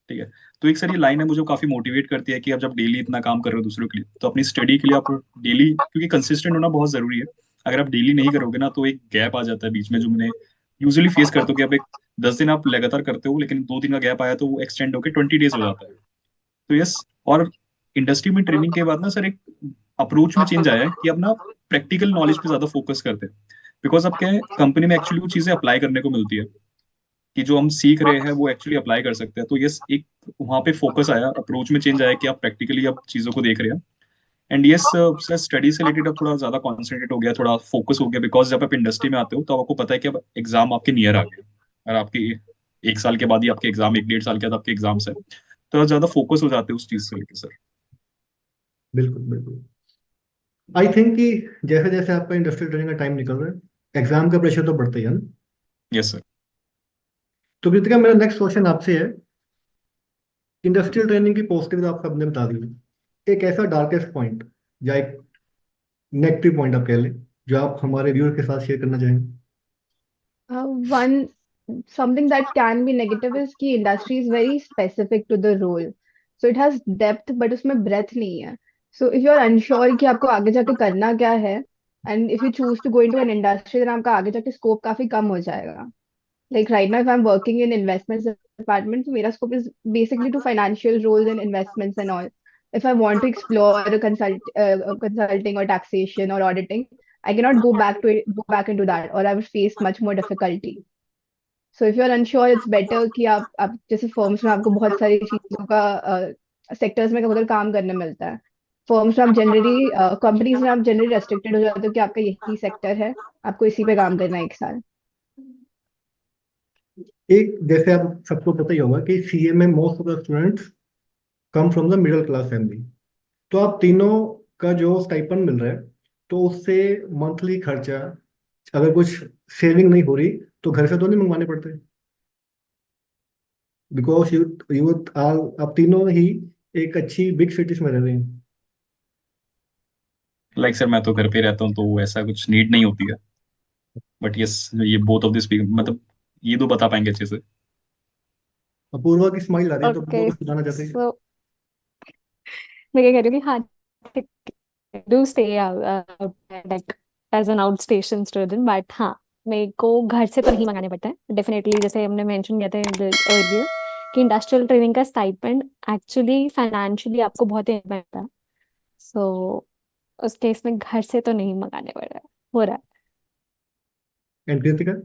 ठीक है। तो एक सर ये लाइन है मुझे काफी मोटिवेट करती है कि आप जब डेली इतना काम कर रहे हो दूसरों के लिए, तो अपनी स्टडी के लिए आप डेली, क्योंकि कंसिस्टेंट होना बहुत जरूरी है। अगर आप डेली नहीं करोगे ना तो एक गैप आ जाता है बीच में, जो मैंने यूजुअली फेस करते हो कि आप एक 10 दिन आप लगातार करते हो, लेकिन 2 दिन का गैप आया तो वो एक्सटेंड होकर 20 डेज हो जाता है। तो यस, और इंडस्ट्री में ट्रेनिंग के बाद ना सर एक अप्रोच में चेंज आया है कि अब ना प्रैक्टिकल नॉलेज पे ज्यादा फोकस करते हैं। बिकॉज अब क्या है, कंपनी में एक्चुअली वो चीजें अप्लाई करने को मिलती है कि जो हम सीख रहे हैं वो एक्चुअली अप्लाई कर सकते हैं। तो यस, एक वहां पे फोकस आया, अप्रोच में चेंज आया कि आप प्रैक्टिकली अब चीजों को देख रहे हैं। एंड यस सर, स्टडी से रिलेटेड अब थोड़ा ज्यादा कॉन्सेंट्रेट हो गया, थोड़ा फोकस हो गया, बिकॉज जब आप इंडस्ट्री में आते हो तो आपको पता है कि अब एग्जाम आपके नियर आ गए, और आपके 1 साल के बाद ही आपके एग्जाम, 1-1.5 साल के बाद आपके एग्जाम्स है, तो आप ज्यादा फोकस हो जाते हो उस चीज से लेके सर। बिल्कुल बिल्कुल। आई थिंक कि जैसे जैसे आपका इंडस्ट्रियल ट्रेनिंग का टाइम निकल रहा है, एग्जाम का प्रेशर तो बढ़ता ही है ना। Yes sir. तो कृतिका, मेरा नेक्स्ट क्वेश्चन आपसे है। इंडस्ट्रियल ट्रेनिंग की पॉजिटिव आप सबने बता दी, एक ऐसा डार्केस्ट पॉइंट या एक नेगेटिव पॉइंट आप कह लें जो आप हमारे व्यूअर के साथ शेयर करना चाहेंगे? One something that can be negative is कि industry is very specific to the role, so it has depth but उसमें breadth नहीं है. So if you are unsure कि आपको आगे जाके करना क्या है, and if you choose to go into an industry then आपका आगे जाके scope काफी कम हो जाएगा. Like right now, if I'm working in investments department, so मेरा scope is basically to financial roles and investments and all. If I want to explore a consulting or taxation or auditing, I cannot go back into that, or I would face much more difficulty. So if you're unsure, it's better कि आप जैसे firms में आपको बहुत सारी चीजों का सेक्टर्स में उधर काम करने मिलता है। फर्म्स में आप जनरली कंपनीज में आप जनरली रेस्ट्रिक्टेड हो जाते हो कि आपका यही सेक्टर है, आपको इसी पे काम करना है 1 साल। एक, जैसे आप सबको पता ही होगा कि सीए में most of the students come from the middle class family. तो आप तीनों का जो स्टाइपेंड मिल रहा है, तो उससे मंथली खर्चा, अगर कुछ सेविंग नहीं हो रही तो घर से तो नहीं मंगवाने पड़ते, बिकॉज यू यू आप तीनों ही एक अच्छी बिग सिटीज में रह रहे हैं। लाइक सर, मैं तो घर पे रहता हूँ तो ऐसा कुछ नीड नहीं होती है। बट यस, ये बोथ ऑफ दिस, मतलब ये दो बता पाएंगे अच्छे से। अपूर्वा की स्माइल आ रही है, तो अपूर्वा Okay, कुछ बताना चाहते हैं? so मैं क्या कह रही हूँ कि हाँ, do stay out like as an out station student, but हाँ, मेरे को घर से तो नहीं मंगाने पड़ता है डेफिनेटली। जैसे हमने मेंशन किया था अर्लियर कि इंडस्ट्रियल ट्रेनिंग का स्टाइपेंड एक्चुअली फाइनेंशियली आपको बहुत ही मिलता है। सो उस केस में घर से तो नहीं मंगाने पड़ रहा है, हो रहा है। And Kritika?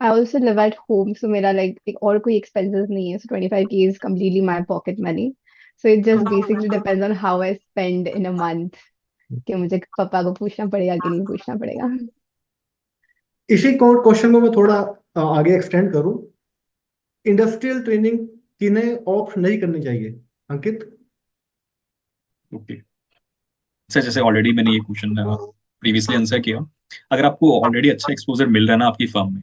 I also live at home, so मेरा like और कोई expenses नहीं है, so 25K is completely my pocket money. So it just basically depends on how I spend in a month, कि मुझे पापा को पूछना पड़ेगा कि नहीं पूछना पड़ेगा। इसी क्वेश्चन को मैं थोड़ा आगे एक्सटेंड करूं। इंडस्ट्रियल ट्रेनिंग किन्हें ऑप्ट नहीं करनी चाहिए, अंकित? ओके सर, जैसे ऑलरेडी मैंने ये क्वेश्चन प्रीवियसली आंसर किया। अगर आपको ऑलरेडी अच्छा एक्सपोजर मिल रहा है ना आपकी फर्म में,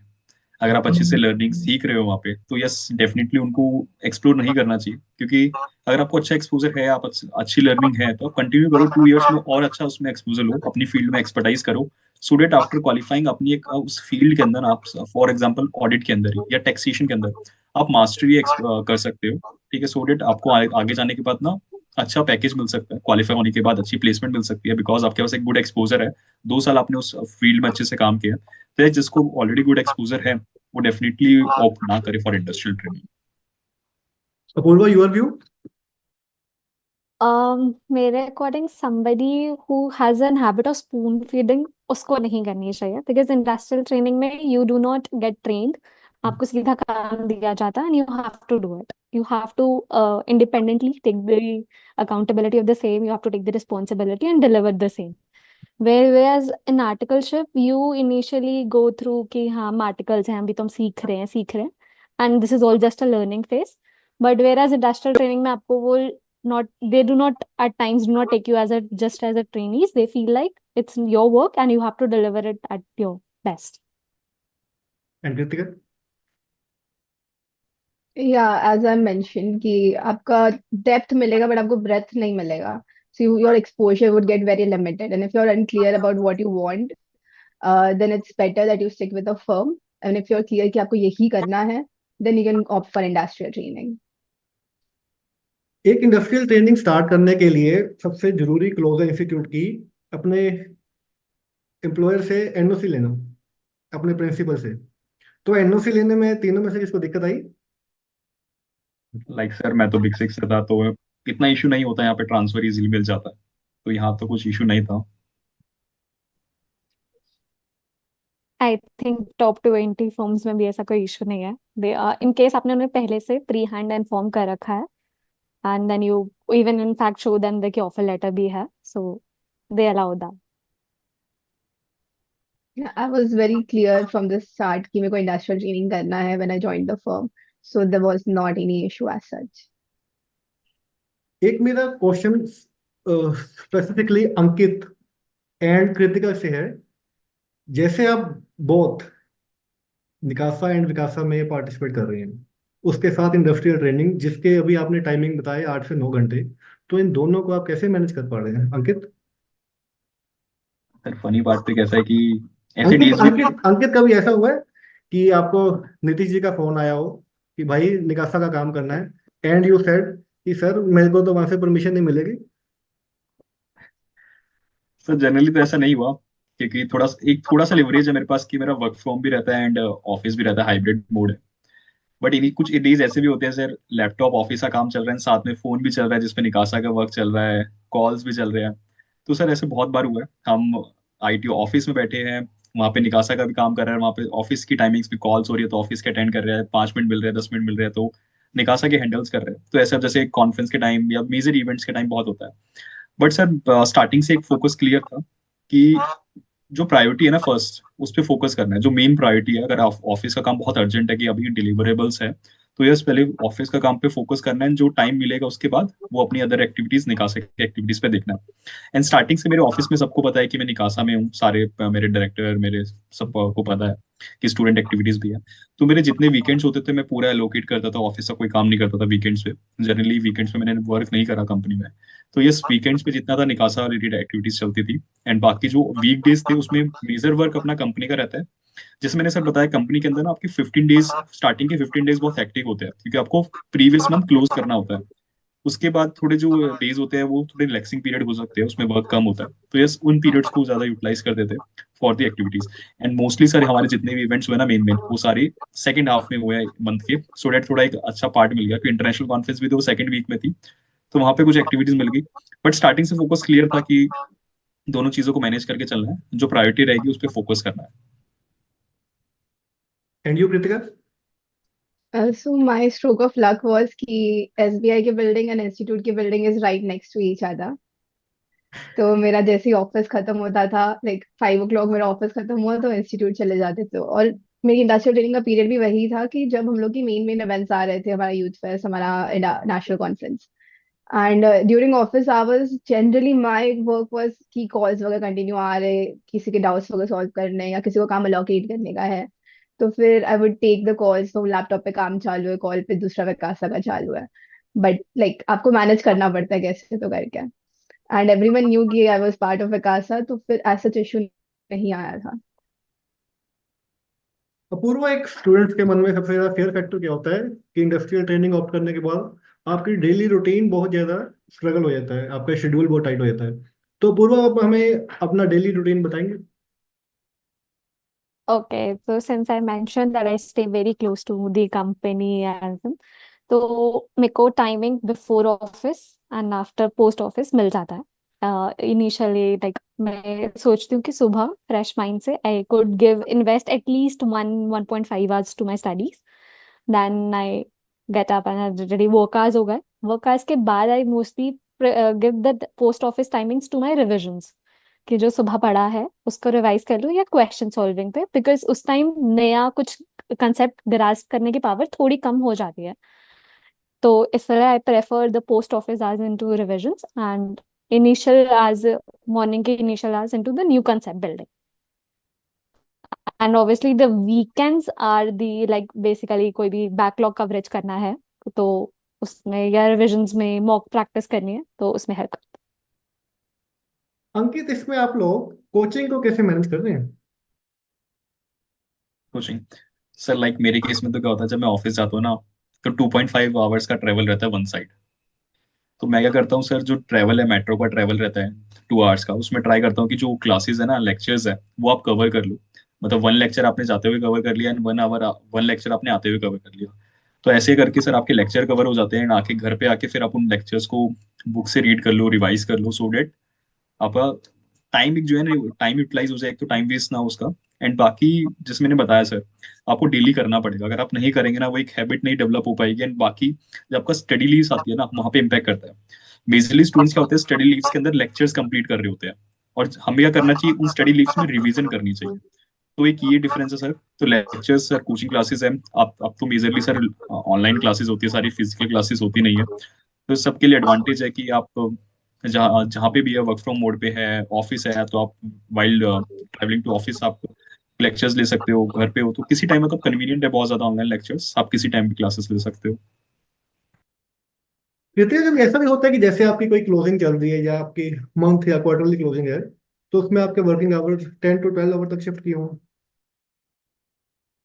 अगर आप अच्छे से लर्निंग सीख रहे हो वहाँ पे, तो यस डेफिनेटली उनको एक्सप्लोर नहीं करना चाहिए। क्योंकि अगर आपको अच्छा एक्सपोजर है, आप अच्छी लर्निंग है, तो आप कंटिन्यू करो 2 इयर्स में, और अच्छा उसमें एक्सपोजर लो, अपनी फील्ड में एक्सपर्टाइज करो, सो डेट आफ्टर क्वालिफाइंग अपनी एक उस फील्ड के अंदर आप, फॉर एग्जाम्पल ऑडिट के अंदर या टैक्सेशन के अंदर, आप मास्टरी कर सकते हो। ठीक है, सो डेट आपको आगे जाने के बाद ना अच्छा पैकेज मिल सकता है, क्वालिफाई होने के बाद अच्छी प्लेसमेंट मिल सकती है, बिकॉज आपके पास एक गुड एक्सपोजर है, 2 साल आपने उस फील्ड में अच्छे से काम किया। तो ये जिसको ऑलरेडी गुड एक्सपोजर है वो डेफिनेटली ऑप्ट ना करे for industrial training. Apoorva, your view? मेरे according somebody who has an habit of spoon feeding उसको नहीं करनी चाहिए, because इंडस्ट्रियल ट्रेनिंग में you do not get trained, आपको सीधा काम दिया जाता है and you have to do it. You have to independently take the accountability of the same, you have to take the responsibility and deliver the same. Whereas in articleship you initially go through कि हाँ हम articles हैं, अभी तो हम सीख रहे हैं and this is all just a learning phase. But whereas industrial training में आपको वो not, they do not at times do not take you as a just as a trainees, they feel like it's your work and you have to deliver it at your best. And Kritika? या एज आई मेंशन कि आपका डेप्थ मिलेगा बट आपको ब्रेथ नहीं मिलेगा, so your exposure would get very limited and if you are unclear about what you want then it's better that you stick with a firm, and if you are clear कि आपको यही करना है then you can opt for industrial training. एक इंडस्ट्रियल ट्रेनिंग स्टार्ट करने के लिए सबसे जरूरी क्लोज है इंस्टीट्यूट की अपने एम्प्लॉयर से एनओसी लेना, अपने प्रिंसिपल से। तो एनओसी लेने में तीनों में से किसको दिक्कत आई? लाइक सर मैं तो बिग सिक्स से था, तो इतना इशू नहीं होता, यहाँ पे ट्रांसफर इजीली मिल जाता है, तो यहाँ तो कुछ इशू नहीं था। आई थिंक टॉप 20 फर्म्स में भी ऐसा कोई इशू नहीं है। दे इन केस आपने उन्हें पहले से प्री हैंड इन्फॉर्म कर रखा है and then you even in fact show them the offer letter भी है, so they allow that. I was very clear from the start कि मेरे को इंडस्ट्रियल ट्रेनिंग करना है when I joined the firm, so there was not any issue as such. एक मेरा question specifically Ankit and Kritika से है। जैसे आप बोथ निकासा एंड विकासा में पार्टिसिपेट कर रहे हैं, उसके साथ इंडस्ट्रियल ट्रेनिंग जिसके अभी आपने टाइमिंग बताए 8 से 9 घंटे, तो इन दोनों को आप कैसे मैनेज कर पा रहे हैं अंकित? सर फनी बात तो कैसा है कि ऐसे अंकित डेज भी। अंकित अंकित कभी ऐसा हुआ है कि आपको नीतीश जी का फोन आया हो कि भाई निकासा का काम करना है, एंड यू सेड कि सर मेरे को तो वहां से परमिशन नहीं मिलेगी? सर जनरली तो ऐसा नहीं हुआ, क्योंकि थोड़ा सा लिवरेज है मेरे पास कि मेरा वर्क फ्रॉम भी रहता है एंड ऑफिस भी रहता है, हाइब्रिड मोड है। बट इन्हीं कुछ डेज ऐसे भी होते हैं सर, लैपटॉप ऑफिस का काम चल रहा है, साथ में फोन भी चल रहा है जिसपे निकासा का वर्क चल रहा है, कॉल्स भी चल रहे हैं। तो सर ऐसे बहुत बार हुआ है, हम आईटी ऑफिस में बैठे हैं, वहाँ पे निकासा का भी काम कर रहे हैं, वहाँ पे ऑफिस की टाइमिंग्स भी कॉल्स हो रही है, तो ऑफिस के अटेंड कर रहे हैं, 5 मिनट मिल रहे हैं, 10 मिनट मिल रहे हैं, तो निकासा के हैंडल्स कर रहे हैं। तो ऐसा जैसे कॉन्फ्रेंस के टाइम या मेजर इवेंट्स के टाइम बहुत होता है। बट सर स्टार्टिंग से एक फोकस क्लियर था कि जो प्रायोरिटी है ना फर्स्ट, उस पर फोकस करना है, जो मेन प्रायोरिटी है। अगर ऑफिस का काम बहुत अर्जेंट है कि अभी डिलीवरेबल्स है, तो यस पहले ऑफिस का काम पे फोकस करना है, जो टाइम मिलेगा उसके बाद वो अपनी अदर एक्टिविटीज, निकासा की एक्टिविटीज पे देखना है। एंड स्टार्टिंग से मेरे ऑफिस में सबको पता है कि मैं निकासा में हूँ, सारे मेरे डायरेक्टर मेरे सबको पता है कि स्टूडेंट एक्टिविटीज भी है। तो मेरे जितने वीकेंड्स होते थे मैं पूरा एलोकेट करता था, ऑफिस का कोई काम नहीं करता था वीकेंड्स पे। जनरली वीकेंड्स पे मैंने वर्क नहीं करा कंपनी में। तो यस वीकेंड्स पे जितना था निकासा रिलेटेड एक्टिविटीज चलती थी, एंड बाकी जो वीक डेज थे उसमें मेजर वर्क अपना कंपनी का रहता है। जैसे मैंने सर बताया, कंपनी के अंदर ना आपके 15 डेज, स्टार्टिंग के 15 डेज बहुत हेक्टिक होते हैं, क्योंकि आपको प्रीवियस मंथ क्लोज करना होता है। उसके बाद थोड़े जो डेज होते हैं वो थोड़े रिलैक्सिंग पीरियड हो सकते हैं, उसमें वर्क कम होता है, तो यस उन पीरियड्स को ज्यादा यूटिलाइज कर देते हैं for the activities. And mostly sir हमारे जितने भी इवेंट्स हुए ना मेन मेन, वो सारे सेकंड हाफ में हुए हैं मंथ के, सो डेट थोड़ा एक अच्छा पार्ट मिल गया कि इंटरनेशनल कॉन्फ्रेंस भी तो सेकंड वीक में थी, तो वहां पे कुछ एक्टिविटीज मिल गई। बट स्टार्टिंग से फोकस क्लियर था कि दोनों चीजों को मैनेज करके चलना है, जो प्रायोरिटी रहेगी उस पर फोकस करना है। And you Kritika? So my stroke of luck was कि SBI की बिल्डिंग एंड इंस्टीट्यूट की building is right next to each other. तो मेरा जैसे ही ऑफिस खत्म होता था, लाइक 5 o'clock मेरा ऑफिस खत्म हुआ तो इंस्टीट्यूट चले जाते थे। और मेरी इंडस्ट्रियल ट्रेनिंग का पीरियड भी वही था कि जब हम लोग की मेन मेन इवेंट्स आ रहे थे, हमारा यूथ फेस्ट, हमारा national conference. And during office hours generally my work was कि कॉल्स वगैरह कंटिन्यू आ रहे, किसी के डाउट्स वगैरह सॉल्व करने या किसी को काम अलोकेट करने का है, तो फिर I would take the calls. तो लैपटॉप पे काम चालू है, कॉल पे दूसरा विकासा का चालू है, बट लाइक आपको मैनेज करना पड़ता है कैसे तो करके। एंड एवरीवन न्यू कि आई वाज पार्ट ऑफ विकासा, तो फिर ऐसा इशू नहीं आया था। अपूर्वा, एक स्टूडेंट्स के मन में सबसे ज्यादा फेयर फैक्टर क्या होता है कि इंडस्ट्रियल ट्रेनिंग ऑप्ट करने के बाद आपकी डेली रूटीन बहुत ज़्यादा स्ट्रगल हो जाता है, आपका शेड्यूल बहुत टाइट हो जाता है। तो पूर्व आप हमें अपना डेली रूटीन बताएंगे? Okay, so since I mentioned that I stay very close to the company and तो मेरे को timing before office and after post office मिल जाता है। इनिशियली लाइक मैं सोचती हूँ कि सुबह फ्रेश माइंड से I could give invest at least 1.5 hours to my studies. Then I get up and ready work hours हो गए। वर्क आवर्स के बाद I mostly give the post office timings to my revisions कि जो सुबह पढ़ा है उसको रिवाइज कर लूँ या क्वेश्चन सॉल्विंग पे, बिकॉज उस टाइम नया कुछ कंसेप्ट ग्रास्प करने की पावर थोड़ी कम हो जाती है। तो इसलिए I prefer the post office hours into revisions and initial hours, morning के initial hours into the new concept building. And obviously the weekends are the like basically कोई भी बैकलॉग कवरेज करना है तो उसमें या रिविजन्स में मॉक प्रैक्टिस करनी है तो उसमें हेल्प। अंकित, इसमें आप लोग कोचिंग को कैसे मैनेज कर रहे हैं? कोचिंग सर, लाइक मेरे केस में तो क्या होता है, जब मैं ऑफिस जाता हूँ ना, तो 2.5 आवर्स का ट्रेवल रहता है वन साइड। तो मैं क्या करता हूँ सर, जो ट्रैवल है, मेट्रो का ट्रैवल रहता है 2 आवर्स का, उसमें ट्राई करता हूँ कि जो क्लासेस है ना, लेक्चर्स है, वो आप कवर कर लो। मतलब वन लेक्चर आपने जाते हुए कवर कर लिया एंड 1 आवर वन लेक्चर आपने आते हुए कवर कर लिया। तो ऐसे करके सर आपके लेक्चर कवर हो जाते हैं एंड आके घर पे आके फिर आप उन लेक्चर्स को बुक से रीड कर लो, रिवाइज कर लो, सो डेट आपका टाइम एक जो है ना, टाइम यूटिलाइज हो जाए, एक तो टाइम वेस्ट ना हो उसका। एंड बाकी जैसे मैंने बताया सर, आपको डेली करना पड़ेगा। अगर आप नहीं करेंगे ना, वो एक हैबिट नहीं डेवलप हो पाएगी। एंड बाकी जब आपका स्टडी लीव्स आती है ना, वहाँ पे इम्पैक्ट करता है। मेजरली स्टूडेंट्स क्या होते हैं, स्टडी लीव्स के अंदर लेक्चर्स कंप्लीट कर रहे होते हैं, और हमें क्या करना चाहिए, उन स्टडी लीव्स में रिवीजन करनी चाहिए। तो एक ये डिफरेंस है सर। तो लेक्चर्स सर, कोचिंग क्लासेस है, आप तो मेजरली सर ऑनलाइन क्लासेस होती है, सारी फिजिकल क्लासेस होती नहीं है। तो सबके लिए एडवांटेज है कि आप जहाँ जहाँ पे भी है, वर्क फ्रॉम मोड पे है, ऑफिस है, तो आप वाइल ट्रैवलिंग टू ऑफिस आप लेक्चर्स ले सकते हो। घर पे हो तो किसी टाइम, मतलब कन्वीनियंट है बहुत ज्यादा ऑनलाइन लेक्चर्स, आप किसी टाइम भी क्लासेस ले सकते हो। कृतिका, जब ऐसा भी होता है कि जैसे आपकी कोई क्लोजिंग चल रही है या आपकी मंथ या क्वार्टरली क्लोजिंग है, तो उसमें आपके वर्किंग आवर्स 10 to 12 आवर तक शिफ्ट किए हों?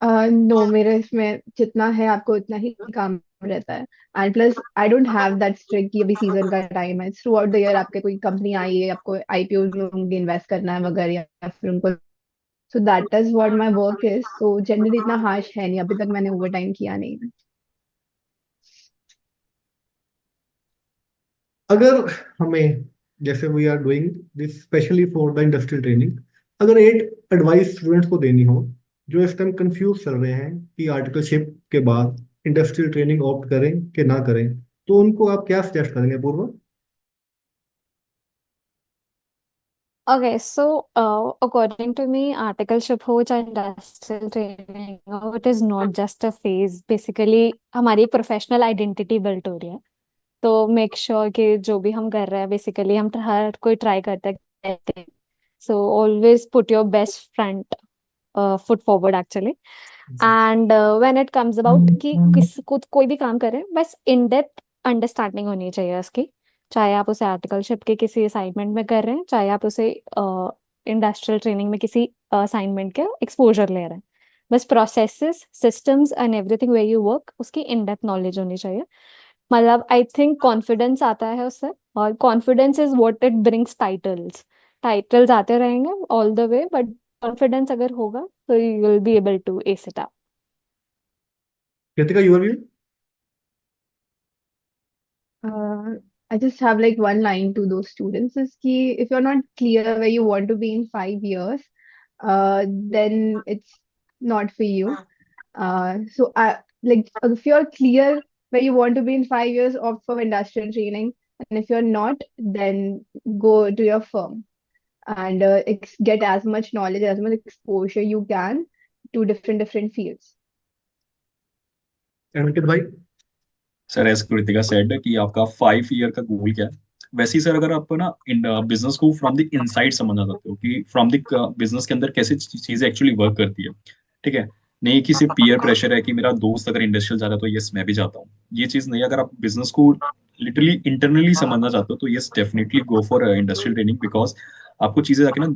नो, मेरे इसमें जितना है आपको उतना ही काम रहता है। And plus I don't have that strict कि अभी सीजन का टाइम है। थ्रू आउट द ईयर आपके कोई कंपनी आई है, आपको आईपीओ में उनके इन्वेस्ट करना है वगैरह, या फिर उनको, सो that is what my work is. तो जनरली इतना हार्श है नहीं, अभी तक मैंने ओवर टाइम किया नहीं है। अगर हमें, जैसे we are doing this specially for the industrial training, अगर एक एडवाइस स्टूडेंट्स को देनी हो जो इस टाइम कंफ्यूज चल रहे हैं कि आर्टिकलशिप के बाद इंडस्ट्रियल ट्रेनिंग ऑप्ट करें कि ना करें, तो उनको आप क्या सजेस्ट करेंगे पूर्व? Okay, so according to me, articleship हो चाहे industrial training हो, it is not just a phase. Basically, हमारी प्रोफेशनल आइडेंटिटी बिल्ट हो रही है। तो मेक श्योर कि जो भी हम कर रहे हैं, बेसिकली हम हर कोई ट्राई करता है। So always put your best front foot forward actually. And when it comes about कि किस को कोई भी काम करें, बस इन डेप्थ अंडरस्टैंडिंग होनी चाहिए उसकी। चाहे आप उसे आर्टिकलशिप के किसी असाइनमेंट में कर रहे हैं, चाहे आप उसे इंडस्ट्रियल ट्रेनिंग में किसी असाइनमेंट के एक्सपोजर ले रहे हैं, बस processes, systems and everything way you work, उसकी इन डेप्थ नॉलेज होनी चाहिए। मतलब आई थिंक कॉन्फिडेंस आता है उससे, और confidence is what it brings titles. Titles आते रहेंगे all the way, but confidence अगर होगा तो you will be able to ace it. Kritika, your view? Uh, I just have like one line to those students is ki if you're not clear where you want to be in 5 years, then it's not for you. So I like if you're clear where you want to be in 5 years, opt for industrial training, and if you're not, then go to your firm and get as much knowledge, as much exposure you can to different fields. Ankit भाई? सर एज कृतिका सेड कि आपका 5 ईयर का गोल क्या है, वैसे ही सर अगर आप ना इन बिजनेस को फ्रॉम द इनसाइड समझना चाहते हो कि फ्रॉम द बिजनेस के अंदर कैसे चीजें एक्चुअली वर्क करती है, ठीक है, नहीं कि सिर्फ पीयर प्रेशर है कि मेरा दोस्त अगर इंडस्ट्रियल जा रहा है तो यस मैं भी जाता हूँ, ये चीज नहीं। अगर आप बिजनेस को लिटरली इंटरनली समझना चाहते हो तो yes definitely go for industrial training, because आपको चीजें जाके ना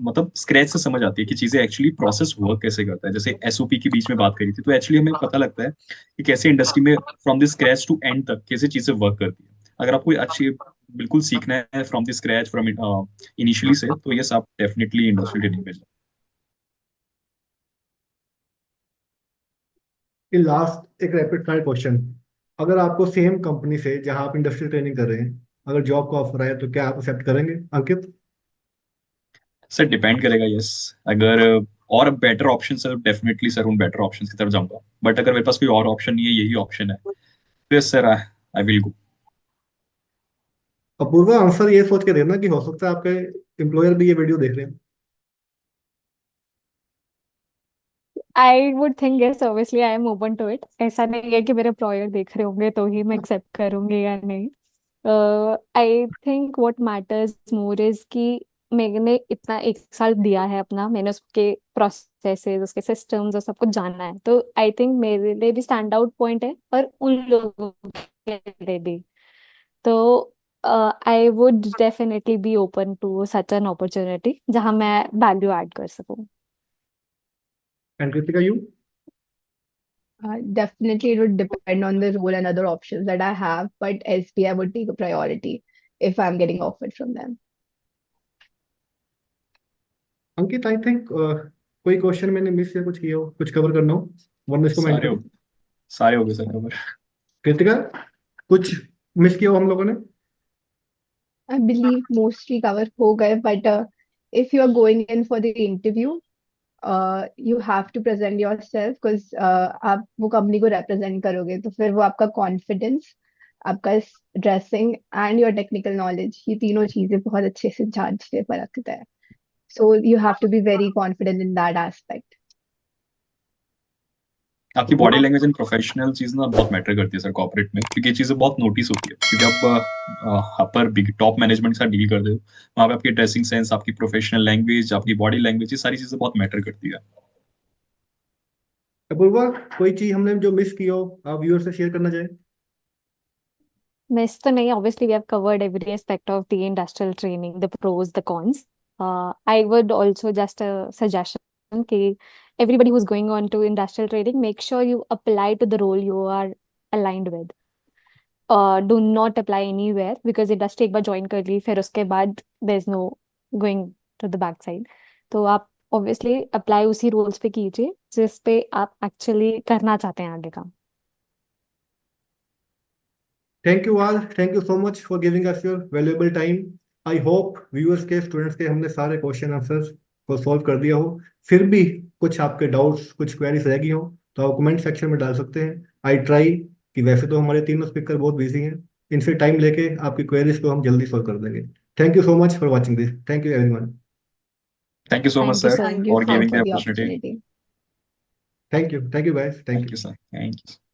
मतलब स्क्रैच से समझ आती है कि चीजें एक्चुअली प्रोसेस वर्क कैसे करता है। जैसे एसओपी की बीच में बात करी थी, तो एक्चुअली हमें पता लगता है कि कैसे इंडस्ट्री में from the scratch to end तक कैसे चीजें वर्क करती है। अगर आपको अच्छी बिल्कुल सीखना है from the scratch from initially से, तो यस आप डेफिनेटली इंडस्ट्रियल ट्रेनिंग में जाओ। ये लास्ट एक रैपिड फायर क्वेश्चन, अगर आपको सेम कंपनी से जहां आप इंडस्ट्रियल ट्रेनिंग कर रहे हैं अगर जॉब का ऑफर आए तो क्या आप एक्सेप्ट करेंगे अंकित? सर डिपेंड करेगा, यस। अगर और better option sir, definitely sir उन बेटर ऑप्शन की तरफ जाऊंगा, बट अगर मेरे पास कोई और ऑप्शन नहीं है, यही ऑप्शन है, तो yes sir I will go. Apoorva, answer ये सोच के देना कि हो सकता है आपके एम्प्लॉयर भी ये वीडियो देख रहे हैं। I would think yes, obviously I am open to it. ऐसा नहीं है कि मेरे एम्प्लॉयर देख रहे होंगे तो ही मैं एक्सेप्ट करूंगी या नहीं। I think what matters more is कि मैंने इतना 1 साल दिया है अपना, मैंने उसके प्रोसेसेस, उसके सिस्टम्स और सब कुछ जानना है, तो आई थिंक मेरे लिए भी स्टैंड आउट पॉइंट है और उन लोगों के लिए भी। तो I would definitely be open to such an opportunity जहां मैं वैल्यू ऐड कर सकूं। And Kritika, you? Definitely, it would depend on the role and other options that I have, but SBI would take a priority if I'm getting offered from them. Ankit, I think कोई क्वेश्चन मैंने मिस या कुछ किया हो, कुछ कवर करना हो, वरना इसको मैं सारे हो सारे हो गए सर कवर। कृतिका, कुछ मिस किया हो हम लोगों ने? I believe mostly cover हो गए, but if you are going in for the interview, you have to present yourself because आप वो कंपनी को represent करोगे, तो फिर वो आपका confidence, आपका dressing and your technical knowledge, ये तीनों चीजें बहुत अच्छे से जांचते हैं, परखता है. So you have to be very confident in that aspect. आपकी बॉडी लैंग्वेज एंड प्रोफेशनल चीज ना बहुत मैटर करती है सर कॉर्पोरेट में, क्योंकि ये चीजें बहुत नोटिस होती है, क्योंकि आप अपर बिग टॉप मैनेजमेंट के साथ डील करते हो, वहाँ पे आपकी ड्रेसिंग सेंस, आपकी प्रोफेशनल लैंग्वेज, आपकी बॉडी लैंग्वेज, ये सारी चीजें बहुत मैटर करती है। अपूर्वा, कोई चीज हमने जो मिस की हो आप व्यूअर से शेयर करना चाहें? Miss तो नहीं, obviously we have covered every aspect of the industrial training, the pros, the cons. I would also just a suggestion कि everybody who's going on to industrial training, make sure you apply to the role you are aligned with. Do not apply anywhere because industry एक बार join कर ली फिर उसके बाद there's no going to the back side. तो आप obviously apply उसी roles पे कीजिए जिस पे आप actually करना चाहते हैं आगे काम। Thank you all, thank you so much for giving us your valuable time. I hope viewers के, स्टूडेंट्स के हमने सारे क्वेश्चन आंसर्स को सॉल्व कर दिया हो। फिर भी कुछ आपके डाउट्स, कुछ क्वेरीज रह गई हो तो आप कमेंट सेक्शन में डाल सकते हैं। आई ट्राई कि वैसे तो हमारे तीनों स्पीकर बहुत बिजी हैं, इनसे टाइम लेके आपकी क्वेरीज को हम जल्दी सॉल्व कर देंगे। Thank you so much for watching this. Thank you everyone. Thank you so much Thank you sir so Thank you for so giving the for the opportunity. opportunity. Thank you guys, thank thank you. You sir, thank you.